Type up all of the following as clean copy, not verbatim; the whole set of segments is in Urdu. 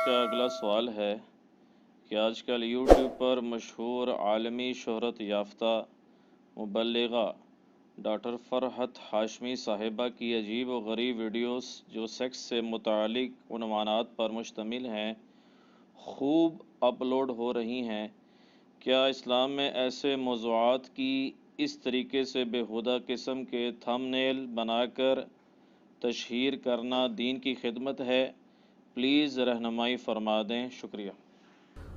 کا اگلا سوال ہے کہ آج کل یوٹیوب پر مشہور عالمی شہرت یافتہ مبلغہ ڈاکٹر فرحت ہاشمی صاحبہ کی عجیب و غریب ویڈیوز جو سیکس سے متعلق عنوانات پر مشتمل ہیں خوب اپلوڈ ہو رہی ہیں۔ کیا اسلام میں ایسے موضوعات کی اس طریقے سے بیہودہ قسم کے تھمبنیل بنا کر تشہیر کرنا دین کی خدمت ہے؟ پلیز رہنمائی فرما دیں، شکریہ۔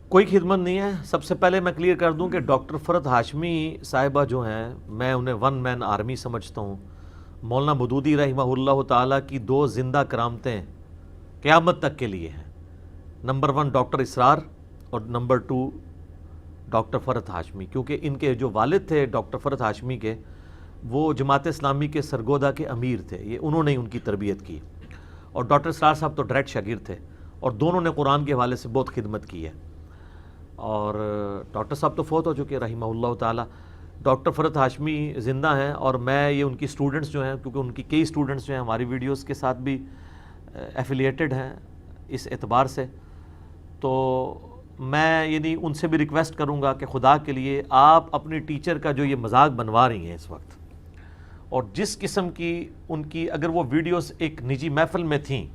کوئی خدمت نہیں ہے۔ سب سے پہلے میں کلیئر کر دوں کہ ڈاکٹر فرحت ہاشمی صاحبہ جو ہیں، میں انہیں ون مین آرمی سمجھتا ہوں۔ مولانا مودودی رحمہ اللہ تعالیٰ کی دو زندہ کرامتیں قیامت تک کے لیے ہیں، نمبر 1 ڈاکٹر اسرار اور نمبر 2 ڈاکٹر فرحت ہاشمی، کیونکہ ان کے جو والد تھے ڈاکٹر فرحت ہاشمی کے، وہ جماعت اسلامی کے سرگودا کے امیر تھے، یہ انہوں نے ان کی تربیت کی، اور ڈاکٹر اسرار صاحب تو ڈائریکٹ شاگرد تھے، اور دونوں نے قرآن کے حوالے سے بہت خدمت کی ہے۔ اور ڈاکٹر صاحب تو فوت ہو چکے رحمہ اللہ تعالیٰ، ڈاکٹر فرحت ہاشمی زندہ ہیں، اور میں یہ ان کی سٹوڈنٹس جو ہیں، کیونکہ ان کی کئی سٹوڈنٹس جو ہیں ہماری ویڈیوز کے ساتھ بھی ایفیلیٹڈ ہیں اس اعتبار سے، تو میں یعنی ان سے بھی ریکویسٹ کروں گا کہ خدا کے لیے آپ اپنی ٹیچر کا جو یہ مذاق بنوا رہی ہیں اس وقت، اور جس قسم کی ان کی اگر وہ ویڈیوز ایک نجی محفل میں تھیں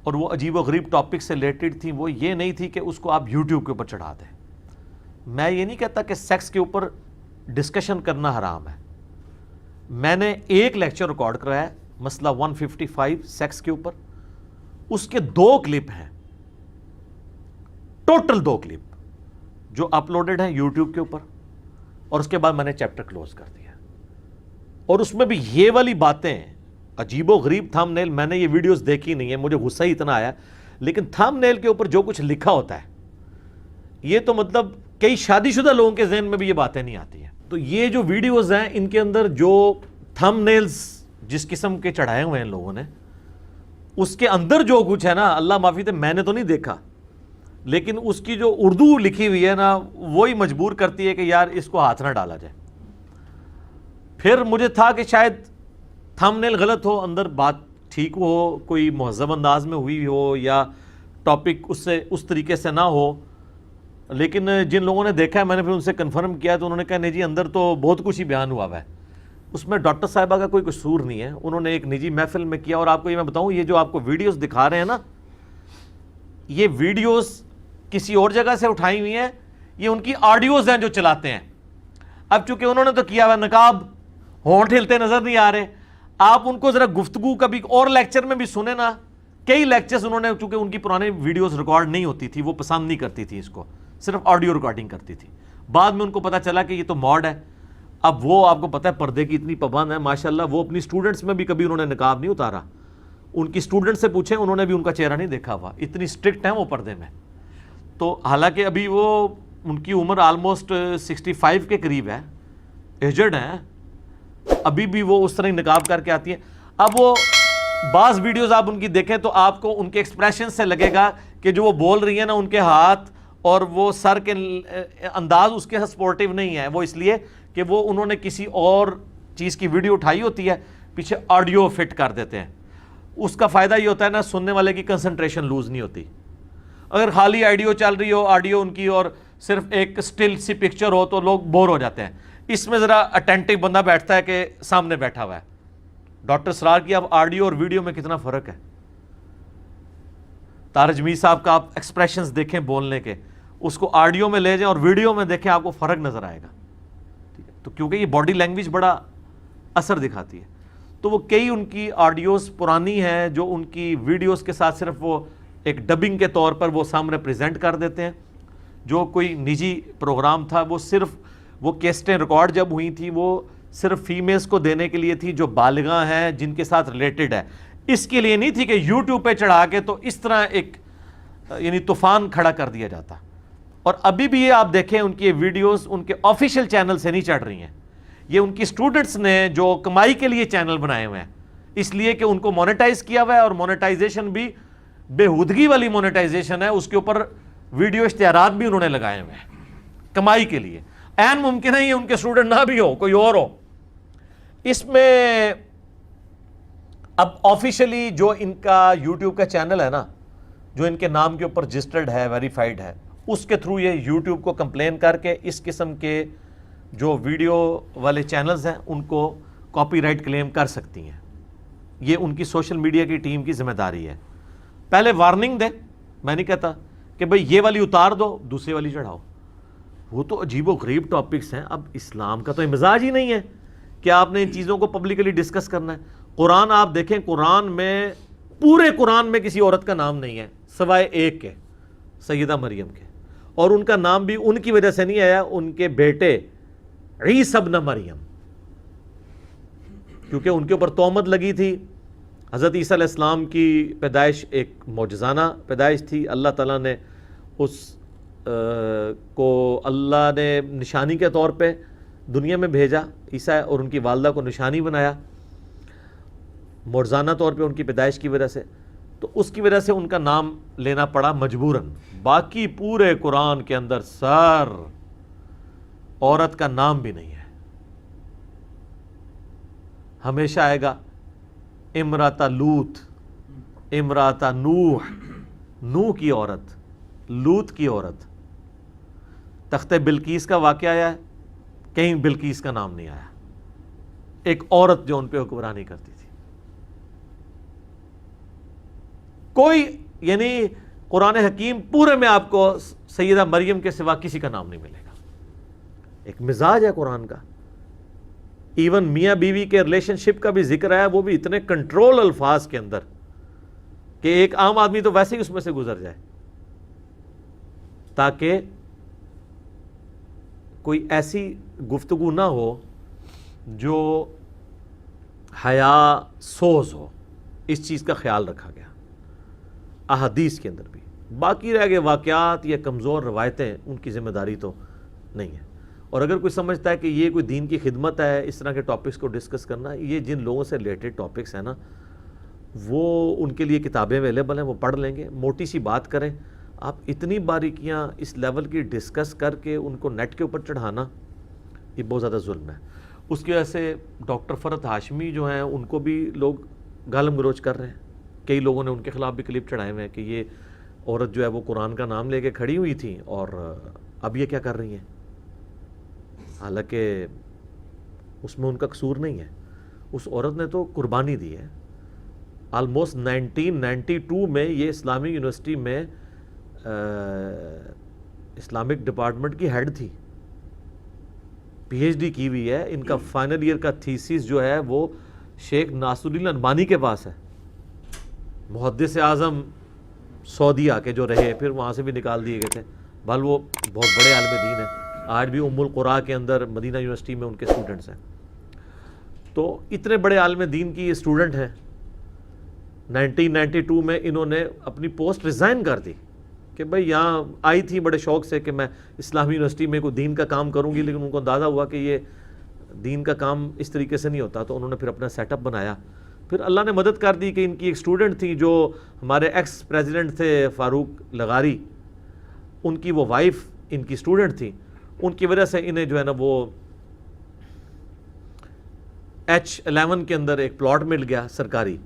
اور وہ عجیب و غریب ٹاپک سے ریلیٹڈ تھیں، وہ یہ نہیں تھی کہ اس کو آپ یوٹیوب کے اوپر چڑھا دیں۔ میں یہ نہیں کہتا کہ سیکس کے اوپر ڈسکشن کرنا حرام ہے۔ میں نے ایک لیکچر ریکارڈ کرایا ہے مسئلہ 155 سیکس کے اوپر، اس کے 2 کلپ ہیں، ٹوٹل 2 کلپ جو اپلوڈڈ ہیں یوٹیوب کے اوپر، اور اس کے بعد میں نے چیپٹر کلوز کر دیا، اور اس میں بھی یہ والی باتیں عجیب و غریب تھم نیل، میں نے یہ ویڈیوز دیکھی نہیں ہے، مجھے غصہ ہی اتنا آیا، لیکن تھم نیل کے اوپر جو کچھ لکھا ہوتا ہے یہ تو مطلب کئی شادی شدہ لوگوں کے ذہن میں بھی یہ باتیں نہیں آتی ہیں۔ تو یہ جو ویڈیوز ہیں ان کے اندر جو تھم نیلز جس قسم کے چڑھائے ہوئے ہیں لوگوں نے، اس کے اندر جو کچھ ہے نا، اللہ معافی دے، میں نے تو نہیں دیکھا، لیکن اس کی جو اردو لکھی ہوئی ہے نا، وہی مجبور کرتی ہے کہ یار اس کو ہاتھ نہ ڈالا جائے۔ پھر مجھے تھا کہ شاید تھم نیل غلط ہو، اندر بات ٹھیک ہو، کوئی مہذب انداز میں ہوئی ہو، یا ٹاپک اس طریقے سے نہ ہو، لیکن جن لوگوں نے دیکھا ہے میں نے پھر ان سے کنفرم کیا تو انہوں نے کہا نہیں جی اندر تو بہت کچھ ہی بیان ہوا ہے، اس میں ڈاکٹر صاحبہ کا کوئی قصور نہیں ہے، انہوں نے ایک نجی محفل میں کیا۔ اور آپ کو یہ میں بتاؤں، یہ جو آپ کو ویڈیوز دکھا رہے ہیں نا، یہ ویڈیوز کسی اور جگہ سے اٹھائی ہوئی ہیں، یہ ان کی آڈیوز ہیں جو چلاتے ہیں۔ اب چونکہ انہوں نے تو کیا ہوا نقاب، ہونٹ ہلتے نظر نہیں آ رہے، آپ ان کو ذرا گفتگو کبھی اور لیکچر میں بھی سنیں نا، کئی لیکچرز انہوں نے، چونکہ ان کی پرانے ویڈیوز ریکارڈ نہیں ہوتی تھی، وہ پسند نہیں کرتی تھی اس کو، صرف آڈیو ریکارڈنگ کرتی تھی، بعد میں ان کو پتا چلا کہ یہ تو ماڈ ہے۔ اب وہ آپ کو پتہ ہے پردے کی اتنی پابند ہے ماشاءاللہ، وہ اپنی سٹوڈنٹس میں بھی کبھی انہوں نے نقاب نہیں اتارا، ان کی سٹوڈنٹ سے پوچھیں انہوں نے بھی ان کا چہرہ نہیں دیکھا ہوا، اتنی سٹرکٹ ہیں وہ پردے میں۔ تو حالانکہ ابھی وہ ان کی عمر آلموسٹ 65 کے قریب ہے، ایجڈ ہیں، ابھی بھی وہ اس طرح نقاب کر کے آتی ہیں۔ اب وہ بعض ویڈیوز آپ ان کی دیکھیں تو آپ کو ان کے ایکسپریشن سے لگے گا کہ جو وہ بول رہی ہیں نا، ان کے ہاتھ اور وہ سر کے انداز اس کے سپورٹیو نہیں ہے، وہ اس لیے کہ وہ انہوں نے کسی اور چیز کی ویڈیو اٹھائی ہوتی ہے، پیچھے آڈیو فٹ کر دیتے ہیں۔ اس کا فائدہ یہ ہوتا ہے نا، سننے والے کی کنسنٹریشن لوز نہیں ہوتی۔ اگر خالی آڈیو چل رہی ہو، آڈیو ان کی، اور صرف ایک سٹل سی پکچر ہو تو لوگ بور ہو جاتے ہیں۔ اس میں ذرا اٹینٹو بندہ بیٹھتا ہے کہ سامنے بیٹھا ہوا ہے۔ ڈاکٹر اسرار کی اب آڈیو اور ویڈیو میں کتنا فرق ہے۔ طارق جمیل صاحب کا آپ ایکسپریشنز دیکھیں بولنے کے، اس کو آڈیو میں لے جائیں اور ویڈیو میں دیکھیں، آپ کو فرق نظر آئے گا، ٹھیک ہے؟ تو کیونکہ یہ باڈی لینگویج بڑا اثر دکھاتی ہے، تو وہ کئی ان کی آڈیوز پرانی ہیں جو ان کی ویڈیوز کے ساتھ صرف وہ ایک ڈبنگ کے طور پر وہ سامنے پریزنٹ کر دیتے ہیں۔ جو کوئی نجی پروگرام تھا، وہ صرف وہ کیسٹیں ریکارڈ جب ہوئی تھی، وہ صرف فیمیلز کو دینے کے لیے تھی جو بالغاں ہیں، جن کے ساتھ ریلیٹڈ ہے، اس کے لیے نہیں تھی کہ یوٹیوب پہ چڑھا کے تو اس طرح ایک یعنی طوفان کھڑا کر دیا جاتا۔ اور ابھی بھی یہ آپ دیکھیں ان کی ویڈیوز ان کے آفیشیل چینل سے نہیں چڑھ رہی ہیں، یہ ان کی سٹوڈنٹس نے جو کمائی کے لیے چینل بنائے ہوئے ہیں، اس لیے کہ ان کو مونیٹائز کیا ہوا ہے، اور مونیٹائزیشن بھی بےہودگی والی مونیٹائزیشن ہے، اس کے اوپر ویڈیو اشتہارات بھی انہوں نے لگائے ہوئے ہیں کمائی کے لیے۔ این ممکن ہے یہ ان کے سٹوڈنٹ نہ بھی ہو، کوئی اور ہو۔ اس میں اب آفیشلی جو ان کا یوٹیوب کا چینل ہے نا، جو ان کے نام کے اوپر رجسٹرڈ ہے، ویریفائڈ ہے، اس کے تھرو یہ یوٹیوب کو کمپلین کر کے اس قسم کے جو ویڈیو والے چینلز ہیں ان کو کاپی رائٹ کلیم کر سکتی ہیں. یہ ان کی سوشل میڈیا کی ٹیم کی ذمہ داری ہے. پہلے وارننگ دے، میں نہیں کہتا کہ بھئی یہ والی اتار دو دوسری والی چڑھاؤ. وہ تو عجیب و غریب ٹاپکس ہیں. اب اسلام کا تو مزاج ہی نہیں ہے کہ آپ نے ان چیزوں کو پبلکلی ڈسکس کرنا ہے. قرآن آپ دیکھیں، قرآن میں، پورے قرآن میں کسی عورت کا نام نہیں ہے سوائے ایک کے، سیدہ مریم کے. اور ان کا نام بھی ان کی وجہ سے نہیں آیا، ان کے بیٹے عیسی ابن مریم، کیونکہ ان کے اوپر تہمت لگی تھی. حضرت عیسیٰ علیہ السلام کی پیدائش ایک معجزانہ پیدائش تھی. اللہ تعالیٰ نے اس کو اللہ نے نشانی کے طور پہ دنیا میں بھیجا. عیسیٰ اور ان کی والدہ کو نشانی بنایا معجزانہ طور پہ ان کی پیدائش کی وجہ سے. تو اس کی وجہ سے ان کا نام لینا پڑا مجبوراً. باقی پورے قرآن کے اندر عورت کا نام بھی نہیں ہے. ہمیشہ آئے گا امرات لوط، امرات نوح، نوح کی عورت، لوط کی عورت. تخت بلقیس کا واقعہ آیا ہے، کہیں بلقیس کا نام نہیں آیا. ایک عورت جو ان پہ حکمرانی کرتی تھی. کوئی، یعنی قرآن حکیم پورے میں آپ کو سیدہ مریم کے سوا کسی کا نام نہیں ملے گا. ایک مزاج ہے قرآن کا. ایون میاں بیوی کے ریلیشن شپ کا بھی ذکر آیا، وہ بھی اتنے کنٹرول الفاظ کے اندر کہ ایک عام آدمی تو ویسے ہی اس میں سے گزر جائے، تاکہ کوئی ایسی گفتگو نہ ہو جو حیا سوز ہو. اس چیز کا خیال رکھا گیا احادیث کے اندر بھی. باقی رہ گئے واقعات یا کمزور روایتیں، ان کی ذمہ داری تو نہیں ہے. اور اگر کوئی سمجھتا ہے کہ یہ کوئی دین کی خدمت ہے اس طرح کے ٹاپکس کو ڈسکس کرنا، یہ جن لوگوں سے ریلیٹڈ ٹاپکس ہیں نا، وہ ان کے لیے کتابیں اویلیبل ہیں، وہ پڑھ لیں گے. موٹی سی بات کریں. آپ اتنی باریکیاں اس لیول کی ڈسکس کر کے ان کو نیٹ کے اوپر چڑھانا، یہ بہت زیادہ ظلم ہے. اس کی وجہ سے ڈاکٹر فرحت ہاشمی جو ہیں ان کو بھی لوگ گالم گلوچ کر رہے ہیں. کئی لوگوں نے ان کے خلاف بھی کلپ چڑھائے ہوئے ہیں کہ یہ عورت جو ہے وہ قرآن کا نام لے کے کھڑی ہوئی تھی اور اب یہ کیا کر رہی ہیں. حالانکہ اس میں ان کا قصور نہیں ہے. اس عورت نے تو قربانی دی ہے. آلموسٹ 1992 میں یہ اسلامی یونیورسٹی میں اسلامک ڈپارٹمنٹ کی ہیڈ تھی. پی ایچ ڈی کی ہوئی ہے. ان کا فائنل ایئر کا تھیسس جو ہے وہ شیخ ناصر الدین البانی کے پاس ہے. محدث اعظم سعودیہ کے جو رہے، پھر وہاں سے بھی نکال دیے گئے تھے. بھل وہ بہت بڑے عالم دین ہیں. آج بھی ام القریٰ کے اندر مدینہ یونیورسٹی میں ان کے اسٹوڈنٹس ہیں. تو اتنے بڑے عالم دین کی یہ اسٹوڈنٹ ہیں. 1992 میں انہوں نے اپنی پوسٹ ریزائن کر دی کہ بھئی یہاں آئی تھی بڑے شوق سے کہ میں اسلامی یونیورسٹی میں کوئی دین کا کام کروں گی، لیکن ان کو اندازہ ہوا کہ یہ دین کا کام اس طریقے سے نہیں ہوتا. تو انہوں نے پھر اپنا سیٹ اپ بنایا. پھر اللہ نے مدد کر دی کہ ان کی ایک اسٹوڈنٹ تھی جو ہمارے ایکس پریزیڈنٹ تھے فاروق لغاری، ان کی وہ وائف ان کی اسٹوڈنٹ تھی. ان کی وجہ سے انہیں جو ہے نا وہ H11 کے اندر ایک پلاٹ مل گیا سرکاری.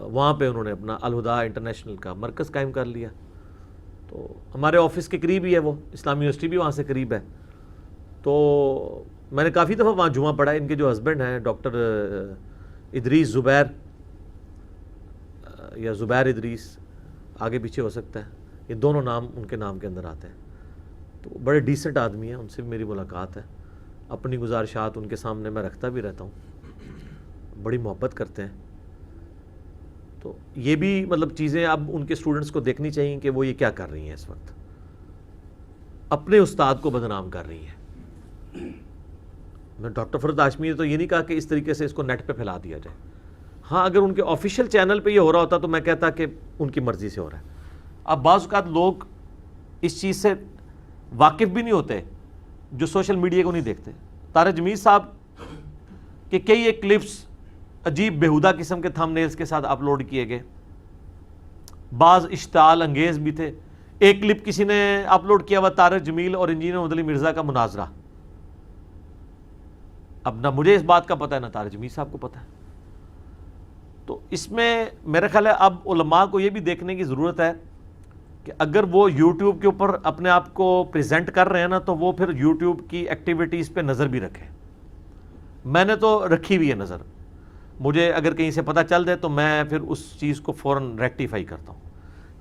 وہاں پہ انہوں نے اپنا الہدا انٹرنیشنل کا مرکز قائم کر لیا. تو ہمارے آفس کے قریب ہی ہے وہ. اسلامی یونیورسٹی بھی وہاں سے قریب ہے. تو میں نے کافی دفعہ وہاں جمعہ پڑھا. ان کے جو ہسبینڈ ہیں ڈاکٹر ادریس زبیر یا زبیر ادریس، آگے پیچھے ہو سکتا ہے، یہ دونوں نام ان کے نام کے اندر آتے ہیں. تو بڑے ڈیسنٹ آدمی ہیں. ان سے بھی میری ملاقات ہے. اپنی گزارشات ان کے سامنے میں رکھتا بھی رہتا ہوں. بڑی محبت کرتے ہیں. تو یہ بھی مطلب چیزیں اب ان کے اسٹوڈنٹس کو دیکھنی چاہیے کہ وہ یہ کیا کر رہی ہیں. اس وقت اپنے استاد کو بدنام کر رہی ہیں. میں ڈاکٹر فرحت ہاشمی نے تو یہ نہیں کہا کہ اس طریقے سے اس کو نیٹ پہ پھیلا دیا جائے. ہاں اگر ان کے آفیشیل چینل پہ یہ ہو رہا ہوتا تو میں کہتا کہ ان کی مرضی سے ہو رہا ہے. اب بعض اوقات لوگ اس چیز سے واقف بھی نہیں ہوتے جو سوشل میڈیا کو نہیں دیکھتے. طارق جمیل صاحب کے کئی ایک کلپس عجیب بیہودہ قسم کے تھم نیلز کے ساتھ اپلوڈ کیے گئے. بعض اشتعال انگیز بھی تھے. ایک کلپ کسی نے اپلوڈ کیا ہوا طارق جمیل اور انجینئر محمد علی مرزا کا مناظرہ. اب نہ مجھے اس بات کا پتہ ہے نہ طارق جمیل صاحب کو پتہ ہے. تو اس میں میرا خیال ہے اب علماء کو یہ بھی دیکھنے کی ضرورت ہے کہ اگر وہ یوٹیوب کے اوپر اپنے آپ کو پریزنٹ کر رہے ہیں نا تو وہ پھر یوٹیوب کی ایکٹیویٹیز پہ نظر بھی رکھیں. میں نے تو رکھی ہوئی ہے نظر, مجھے اگر کہیں سے پتہ چل جائے تو میں پھر اس چیز کو فوراً ریکٹیفائی کرتا ہوں.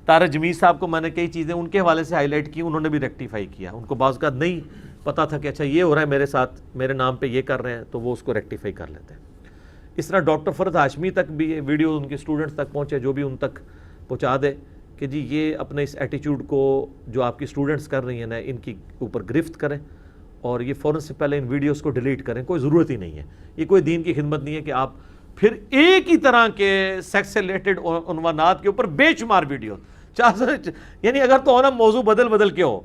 طارق جمیل صاحب کو میں نے کئی چیزیں ان کے حوالے سے ہائی لائٹ کی, انہوں نے بھی ریکٹیفائی کیا. ان کو بعض اوقات نہیں پتہ تھا کہ اچھا یہ ہو رہا ہے میرے ساتھ, میرے نام پہ یہ کر رہے ہیں, تو وہ اس کو ریکٹیفائی کر لیتے ہیں. اس طرح ڈاکٹر فرحت ہاشمی تک بھی یہ ویڈیو ان کے اسٹوڈنٹس تک پہنچے, جو بھی ان تک پہنچا دے کہ جی یہ اپنے اس ایٹیچیوڈ کو جو آپ کی اسٹوڈنٹس کر رہی ہیں نا ان کی اوپر گرفت کریں اور یہ فوراً سے پہلے ان ویڈیوز کو ڈیلیٹ کریں. کوئی ضرورت ہی نہیں ہے, یہ کوئی دین کی خدمت نہیں ہے کہ آپ پھر ایک ہی طرح کے سیکس سے ریلیٹڈ عنوانات کے اوپر بے شمار ویڈیو, یعنی اگر تو ہونا موضوع بدل کے ہو,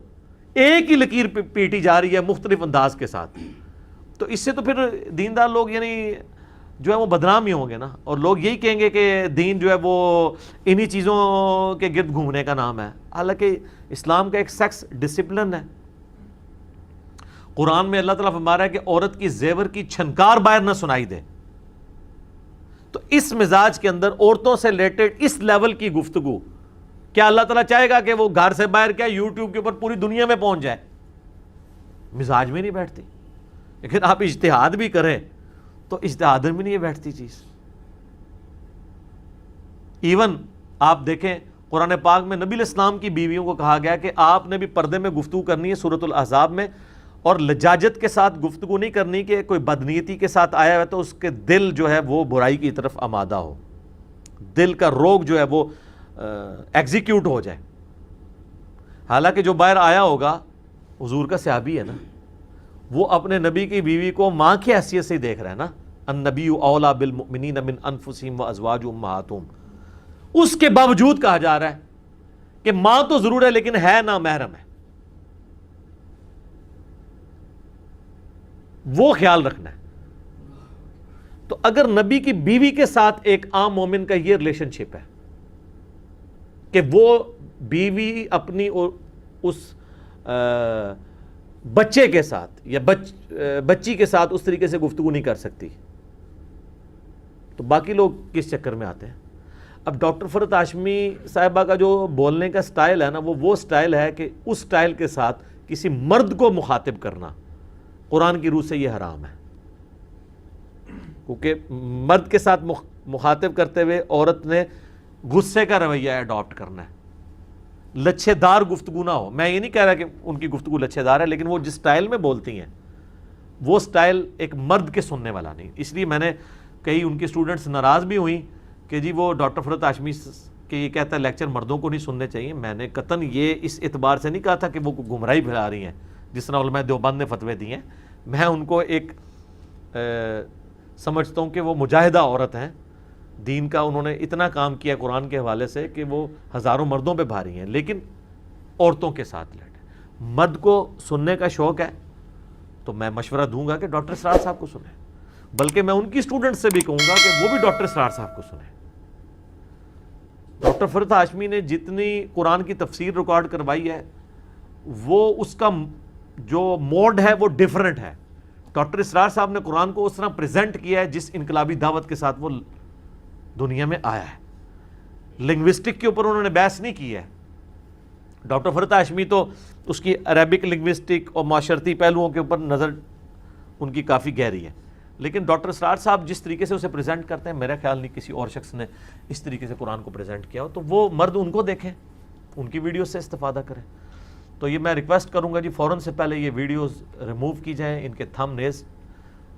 ایک ہی لکیر پیٹی جا رہی ہے مختلف انداز کے ساتھ, تو اس سے تو پھر دیندار لوگ یعنی جو ہے وہ بدنام ہی ہوں گے نا, اور لوگ یہی کہیں گے کہ دین جو ہے وہ انہی چیزوں کے گرد گھومنے کا نام ہے. حالانکہ اسلام کا ایک سیکس ڈسپلن ہے. قرآن میں اللہ تعالیٰ فرما رہا ہے کہ عورت کی زیور کی چھنکار باہر نہ سنائی دے. تو اس مزاج کے اندر عورتوں سے ریلیٹڈ اس لیول کی گفتگو کیا اللہ تعالیٰ چاہے گا کہ وہ گھر سے باہر کیا یوٹیوب کے اوپر پوری دنیا میں پہنچ جائے؟ مزاج میں نہیں بیٹھتی. لیکن آپ اجتہاد بھی کریں تو اجتہاد میں نہیں بیٹھتی چیز. ایون آپ دیکھیں قرآن پاک میں نبی علیہ السلام کی بیویوں کو کہا گیا کہ آپ نے بھی پردے میں گفتگو کرنی ہے سورۃ الاحزاب میں, اور لجاجت کے ساتھ گفتگو نہیں کرنی کہ کوئی بدنیتی کے ساتھ آیا ہے تو اس کے دل جو ہے وہ برائی کی طرف آمادہ ہو, دل کا روگ جو ہے وہ ایگزیکیوٹ ہو جائے. حالانکہ جو باہر آیا ہوگا حضور کا صحابی ہے نا, وہ اپنے نبی کی بیوی کو ماں کی حیثیت سے ہی دیکھ رہا ہے نا, النبی اولیٰ بالمؤمنین من انفسہم وازواجہم امہاتہم. اس کے باوجود کہا جا رہا ہے کہ ماں تو ضرور ہے لیکن ہے نا محرم ہے. وہ خیال رکھنا ہے. تو اگر نبی کی بیوی کے ساتھ ایک عام مومن کا یہ ریلیشن شپ ہے کہ وہ بیوی اپنی اس بچے کے ساتھ یا بچی کے ساتھ اس طریقے سے گفتگو نہیں کر سکتی, تو باقی لوگ کس چکر میں آتے ہیں؟ اب ڈاکٹر فرحت ہاشمی صاحبہ کا جو بولنے کا سٹائل ہے نا, وہ سٹائل ہے کہ اس سٹائل کے ساتھ کسی مرد کو مخاطب کرنا قرآن کی روح سے یہ حرام ہے. کیونکہ مرد کے ساتھ مخاطب کرتے ہوئے عورت نے غصے کا رویہ اڈاپٹ کرنا ہے, لچھے دار گفتگو نہ ہو. میں یہ نہیں کہہ رہا کہ ان کی گفتگو لچھے دار ہے, لیکن وہ جس سٹائل میں بولتی ہیں وہ سٹائل ایک مرد کے سننے والا نہیں. اس لیے میں نے کئی ان کی سٹوڈنٹس ناراض بھی ہوئی کہ جی وہ ڈاکٹر فرحت ہاشمی کہ یہ کہتا ہے لیکچر مردوں کو نہیں سننے چاہیے. میں نے قطعاً یہ اس اعتبار سے نہیں کہا تھا کہ وہ گمراہی پھیلا رہی ہیں جس طرح علماء دیوبند نے فتوے دیے ہیں. میں ان کو ایک سمجھتا ہوں کہ وہ مجاہدہ عورت ہیں دین کا, انہوں نے اتنا کام کیا قرآن کے حوالے سے کہ وہ ہزاروں مردوں پہ بھاری ہیں, لیکن عورتوں کے ساتھ لڑے. مرد کو سننے کا شوق ہے تو میں مشورہ دوں گا کہ ڈاکٹر اسرار صاحب کو سنیں, بلکہ میں ان کی اسٹوڈنٹ سے بھی کہوں گا کہ وہ بھی ڈاکٹر اسرار صاحب کو سنیں. ڈاکٹر فرحت ہاشمی نے جتنی قرآن کی تفسیر ریکارڈ کروائی ہے وہ اس کا جو موڈ ہے وہ ڈیفرنٹ ہے. ڈاکٹر اسرار صاحب نے قرآن کو اس طرح پریزنٹ کیا ہے جس انقلابی دعوت کے ساتھ وہ دنیا میں آیا ہے. لنگوسٹک کے اوپر انہوں نے بحث نہیں کی ہے. ڈاکٹر فرحت ہاشمی تو اس کی عربک لنگوسٹک اور معاشرتی پہلوؤں کے اوپر نظر ان کی کافی گہری ہے, لیکن ڈاکٹر اسرار صاحب جس طریقے سے اسے پریزنٹ کرتے ہیں میرا خیال نہیں کسی اور شخص نے اس طریقے سے قرآن کو پریزنٹ کیا ہو. تو وہ مرد ان کو دیکھیں, ان کی ویڈیوز سے استفادہ کریں. تو یہ میں ریکویسٹ کروں گا جی فوراً سے پہلے یہ ویڈیوز ریموو کی جائیں, ان کے تھم نیز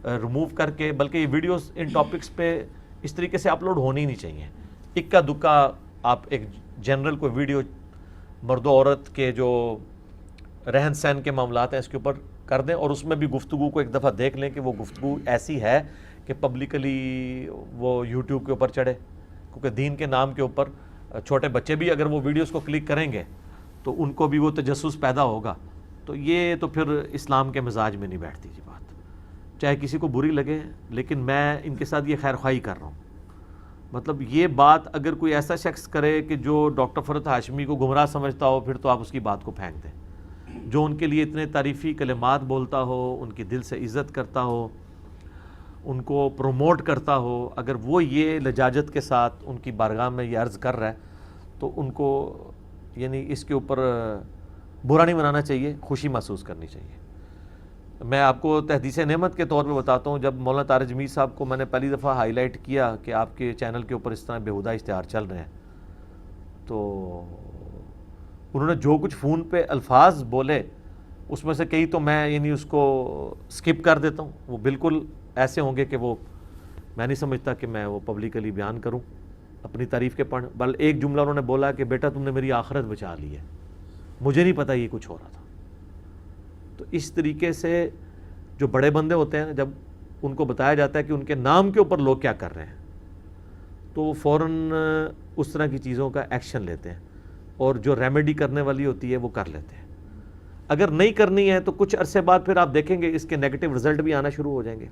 ریموو کر کے, بلکہ یہ ویڈیوز ان ٹاپکس پہ اس طریقے سے اپلوڈ ہونی نہیں چاہیے. اکا دکا آپ ایک جنرل کوئی ویڈیو مرد و عورت کے جو رہن سہن کے معاملات ہیں اس کے اوپر کر دیں, اور اس میں بھی گفتگو کو ایک دفعہ دیکھ لیں کہ وہ گفتگو ایسی ہے کہ پبلکلی وہ یوٹیوب کے اوپر چڑھے. کیونکہ دین کے نام کے اوپر چھوٹے بچے بھی اگر وہ ویڈیوز کو کلک کریں گے تو ان کو بھی وہ تجسس پیدا ہوگا. تو یہ تو پھر اسلام کے مزاج میں نہیں بیٹھتی جی بات, چاہے کسی کو بری لگے, لیکن میں ان کے ساتھ یہ خیر خواہی کر رہا ہوں. مطلب یہ بات اگر کوئی ایسا شخص کرے کہ جو ڈاکٹر فرحت ہاشمی کو گمراہ سمجھتا ہو, پھر تو آپ اس کی بات کو پھینک دیں. جو ان کے لیے اتنے تعریفی کلمات بولتا ہو, ان کی دل سے عزت کرتا ہو, ان کو پروموٹ کرتا ہو، اگر وہ یہ لجاجت کے ساتھ ان کی بارگاہ میں یہ عرض کر رہا ہے تو ان کو یعنی اس کے اوپر برا نہیں منانا چاہیے، خوشی محسوس کرنی چاہیے۔ میں آپ کو تحدیث نعمت کے طور پہ بتاتا ہوں، جب مولانا طارق جمیل صاحب کو میں نے پہلی دفعہ ہائی لائٹ کیا کہ آپ کے چینل کے اوپر اس طرح بیہودہ اشتہار چل رہے ہیں، تو انہوں نے جو کچھ فون پہ الفاظ بولے اس میں سے کئی تو میں یعنی اس کو سکپ کر دیتا ہوں، وہ بالکل ایسے ہوں گے کہ وہ میں نہیں سمجھتا کہ میں وہ پبلکلی بیان کروں اپنی تعریف کے پڑھ۔ بل ایک جملہ انہوں نے بولا کہ بیٹا تم نے میری آخرت بچا لی ہے، مجھے نہیں پتہ یہ کچھ ہو رہا تھا۔ تو اس طریقے سے جو بڑے بندے ہوتے ہیں جب ان کو بتایا جاتا ہے کہ ان کے نام کے اوپر لوگ کیا کر رہے ہیں تو وہ فوراً اس طرح کی چیزوں کا ایکشن لیتے ہیں، اور جو ریمیڈی کرنے والی ہوتی ہے وہ کر لیتے ہیں۔ اگر نہیں کرنی ہے تو کچھ عرصے بعد پھر آپ دیکھیں گے اس کے نیگیٹو رزلٹ بھی آنا شروع ہو جائیں گے۔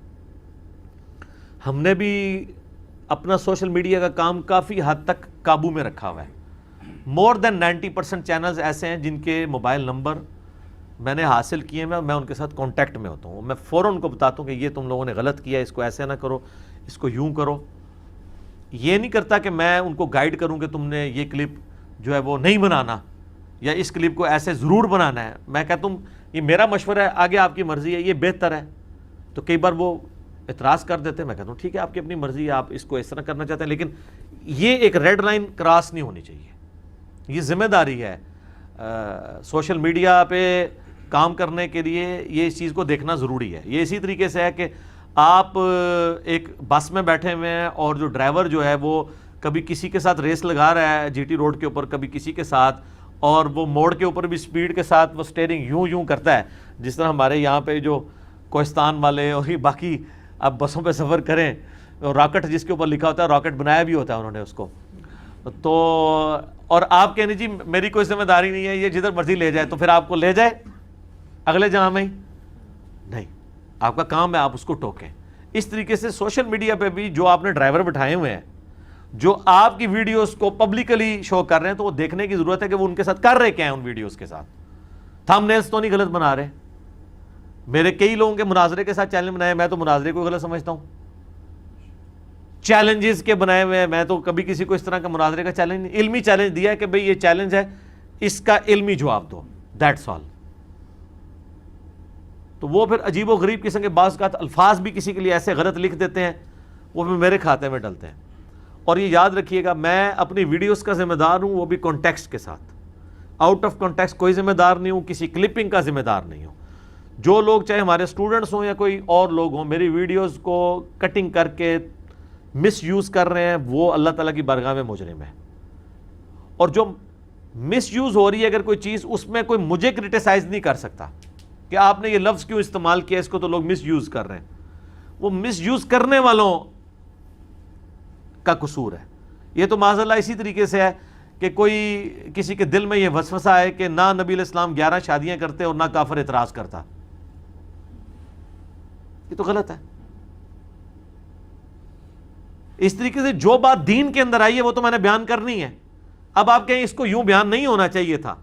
ہم نے بھی اپنا سوشل میڈیا کا کام کافی حد تک قابو میں رکھا ہوا ہے۔ مور دین 90% چینلز ایسے ہیں جن کے موبائل نمبر میں نے حاصل کیے ہیں، میں ان کے ساتھ کانٹیکٹ میں ہوتا ہوں، میں فوراً ان کو بتاتا ہوں کہ یہ تم لوگوں نے غلط کیا، اس کو ایسے نہ کرو، اس کو یوں کرو۔ یہ نہیں کرتا کہ میں ان کو گائیڈ کروں کہ تم نے یہ کلپ جو ہے وہ نہیں بنانا یا اس کلپ کو ایسے ضرور بنانا ہے۔ میں کہتا ہوں یہ میرا مشورہ ہے، آگے آپ کی مرضی ہے، یہ بہتر ہے۔ تو کئی بار وہ اعتراض کر دیتے ہیں، میں کہتا ہوں ٹھیک ہے آپ کی اپنی مرضی ہے، آپ اس کو اس طرح کرنا چاہتے ہیں، لیکن یہ ایک ریڈ لائن کراس نہیں ہونی چاہیے۔ یہ ذمہ داری ہے سوشل میڈیا پہ کام کرنے کے لیے، یہ اس چیز کو دیکھنا ضروری ہے۔ یہ اسی طریقے سے ہے کہ آپ ایک بس میں بیٹھے ہوئے ہیں اور جو ڈرائیور جو ہے وہ کبھی کسی کے ساتھ ریس لگا رہا ہے جی ٹی روڈ کے اوپر، کبھی کسی کے ساتھ، اور وہ موڑ کے اوپر بھی سپیڈ کے ساتھ وہ سٹیئرنگ یوں کرتا ہے، جس طرح ہمارے یہاں پہ جو کوہستان والے اور یہ باقی آپ بسوں پہ سفر کریں، راکٹ جس کے اوپر لکھا ہوتا ہے، راکٹ بنایا بھی ہوتا ہے انہوں نے اس کو، تو اور آپ کہنے جی میری کوئی ذمہ داری نہیں ہے، یہ جدھر مرضی لے جائے، تو پھر آپ کو لے جائے اگلے جہاں میں ہی نہیں، آپ کا کام ہے آپ اس کو ٹوکیں۔ اس طریقے سے سوشل میڈیا پہ بھی جو آپ نے ڈرائیور بٹھائے ہوئے ہیں جو آپ کی ویڈیوز کو پبلکلی شو کر رہے ہیں، تو وہ دیکھنے کی ضرورت ہے کہ وہ ان کے ساتھ کر رہے کیا ہیں ان ویڈیوز کے ساتھ۔ تھم نیلز تو نہیں غلط بنا رہے۔ میرے کئی لوگوں کے مناظرے کے ساتھ چینل بنائے، میں تو مناظرے کو غلط سمجھتا ہوں، چیلنجز کے بنائے ہوئے ہیں، میں تو کبھی کسی کو اس طرح کا مناظرے کا چیلنج نہیں، علمی چیلنج دیا ہے کہ بھئی یہ چیلنج ہے، اس کا علمی جواب دو، دیٹس آل۔ تو وہ پھر عجیب و غریب قسم کے بعض اوقات الفاظ بھی کسی کے لیے ایسے غلط لکھ دیتے ہیں، وہ بھی میرے کھاتے میں ڈلتے ہیں۔ اور یہ یاد رکھیے گا میں اپنی ویڈیوز کا ذمہ دار ہوں، وہ بھی کانٹیکسٹ کے ساتھ، آؤٹ آف کانٹیکسٹ کوئی ذمہ دار نہیں ہوں، کسی کلپنگ کا ذمہ دار نہیں ہوں۔ جو لوگ چاہے ہمارے سٹوڈنٹس ہوں یا کوئی اور لوگ ہوں، میری ویڈیوز کو کٹنگ کر کے مس یوز کر رہے ہیں، وہ اللہ تعالیٰ کی بارگاہ میں مجرم ہے۔ اور جو مس یوز ہو رہی ہے اگر کوئی چیز، اس میں کوئی مجھے کرٹیسائز نہیں کر سکتا کہ آپ نے یہ لفظ کیوں استعمال کیا، اس کو تو لوگ مس یوز کر رہے ہیں۔ وہ مس یوز کرنے والوں کا قصور ہے۔ یہ تو معاذ اللہ اسی طریقے سے ہے کہ کوئی کسی کے دل میں یہ وسوسہ ہے کہ نہ نبی علیہ السلام 11 شادیاں کرتے اور نہ کافر اعتراض کرتا، یہ تو غلط ہے۔ اس طریقے سے جو بات دین کے اندر آئی ہے وہ تو میں نے بیان کرنی ہے۔ اب آپ کہیں اس کو یوں بیان نہیں ہونا چاہیے تھا،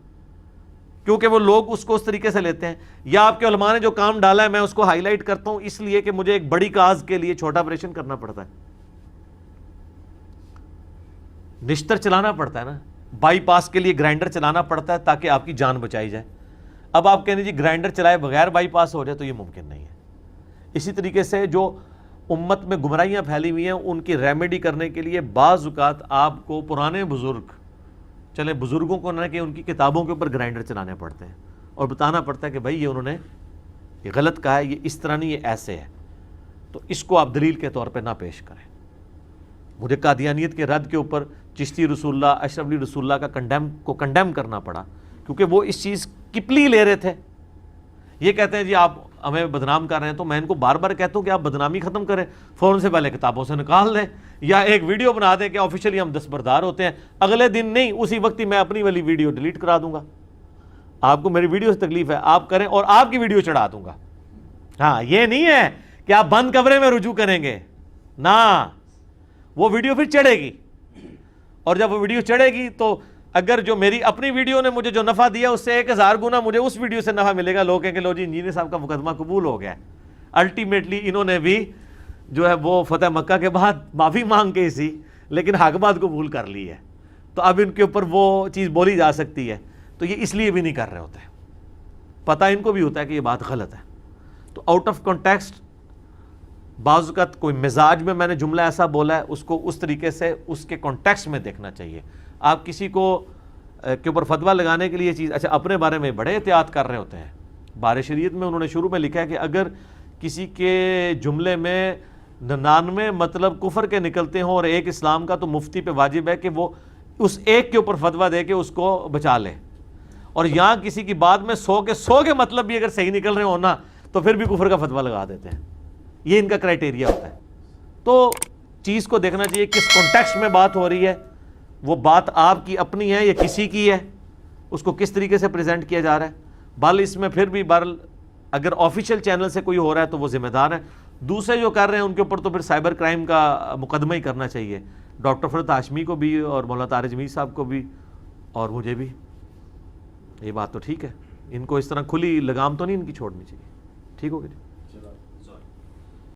کیونکہ وہ لوگ اس کو اس طریقے سے لیتے ہیں، یا آپ کے علماء نے جو کام ڈالا ہے میں اس کو ہائی لائٹ کرتا ہوں اس لیے کہ مجھے ایک بڑی کاز کے لیے چھوٹا آپریشن کرنا پڑتا ہے، نشتر چلانا پڑتا ہے نا، بائی پاس کے لیے گرائنڈر چلانا پڑتا ہے تاکہ آپ کی جان بچائی جائے۔ اب آپ کہنے جی گرائنڈر چلائے بغیر بائی پاس ہو جائے تو یہ ممکن نہیں ہے۔ اسی طریقے سے جو امت میں گمراہیاں پھیلی ہوئی ہیں ان کی ریمیڈی کرنے کے لیے بعض اوقات آپ کو پرانے بزرگ، چلے بزرگوں کو نہ کہ ان کی کتابوں کے اوپر گرائنڈر چلانے پڑتے ہیں اور بتانا پڑتا ہے کہ بھائی یہ انہوں نے یہ غلط کہا ہے، یہ اس طرح نہیں، یہ ایسے ہے، تو اس کو آپ دلیل کے طور پہ نہ پیش کریں۔ مجھے قادیانیت کے رد کے اوپر چشتی رسول اللہ، اشرف علی رسول اللہ کا کنڈیم کرنا پڑا، کیونکہ وہ اس چیز کی پلی لے رہے تھے۔ یہ کہتے ہیں جی آپ ہمیں بدنام کر رہے ہیں، تو میں ان کو بار بار کہتا ہوں کہ آپ بدنامی ختم کریں، فوراً سے پہلے کتابوں سے نکال دیں یا ایک ویڈیو بنا دیں کہ آفیشیلی ہم دستبردار ہوتے ہیں، اگلے دن نہیں اسی وقت ہی میں اپنی والی ویڈیو ڈیلیٹ کرا دوں گا۔ آپ کو میری ویڈیو سے تکلیف ہے آپ کریں اور آپ کی ویڈیو چڑھا دوں گا۔ ہاں یہ نہیں ہے کہ آپ بند کمرے میں رجوع کریں گے، نہ، وہ ویڈیو پھر چڑھے گی، اور جب وہ ویڈیو چڑھے گی تو اگر جو میری اپنی ویڈیو نے مجھے جو نفع دیا اس سے 1000 گنا مجھے اس ویڈیو سے نفع ملے گا، لوگ کہیں کہ لو جی انجینئر صاحب کا مقدمہ قبول ہو گیا ہے۔ الٹیمیٹلی انہوں نے بھی جو ہے وہ فتح مکہ کے بعد معافی مانگ کے سی لیکن حق بات قبول کر لی ہے، تو اب ان کے اوپر وہ چیز بولی جا سکتی ہے، تو یہ اس لیے بھی نہیں کر رہے ہوتے، پتہ ان کو بھی ہوتا ہے کہ یہ بات غلط ہے۔ تو آؤٹ آف کانٹیکسٹ بعض اوقات کوئی مزاج میں نے جملہ ایسا بولا ہے، اس کو اس طریقے سے اس کے کانٹیکسٹ میں دیکھنا چاہیے۔ آپ کسی کو کے اوپر فتویٰ لگانے کے لیے یہ چیز اچھا اپنے بارے میں بڑے احتیاط کر رہے ہوتے ہیں۔ بار شریعت میں انہوں نے شروع میں لکھا ہے کہ اگر کسی کے جملے میں 99 مطلب کفر کے نکلتے ہوں اور ایک اسلام کا، تو مفتی پہ واجب ہے کہ وہ اس ایک کے اوپر فتویٰ دے کے اس کو بچا لے، اور یہاں کسی کی بات میں 100 کے مطلب بھی اگر صحیح نکل رہے ہوں نا تو پھر بھی کفر کا فتویٰ لگا دیتے ہیں۔ یہ ان کا کرائٹیریا ہوتا ہے۔ تو چیز کو دیکھنا چاہیے کس کانٹیکسٹ میں بات ہو رہی ہے، وہ بات آپ کی اپنی ہے یا کسی کی ہے، اس کو کس طریقے سے پریزنٹ کیا جا رہا ہے۔ بل اس میں پھر بھی اگر آفیشیل چینل سے کوئی ہو رہا ہے تو وہ ذمہ دار ہے، دوسرے جو کر رہے ہیں ان کے اوپر تو پھر سائبر کرائم کا مقدمہ ہی کرنا چاہیے، ڈاکٹر فرحت ہاشمی کو بھی اور مولانا طارق جمیل صاحب کو بھی اور مجھے بھی۔ یہ بات تو ٹھیک ہے، ان کو اس طرح کھلی لگام تو نہیں ان کی چھوڑنی چاہیے۔ ٹھیک ہو گیا جی۔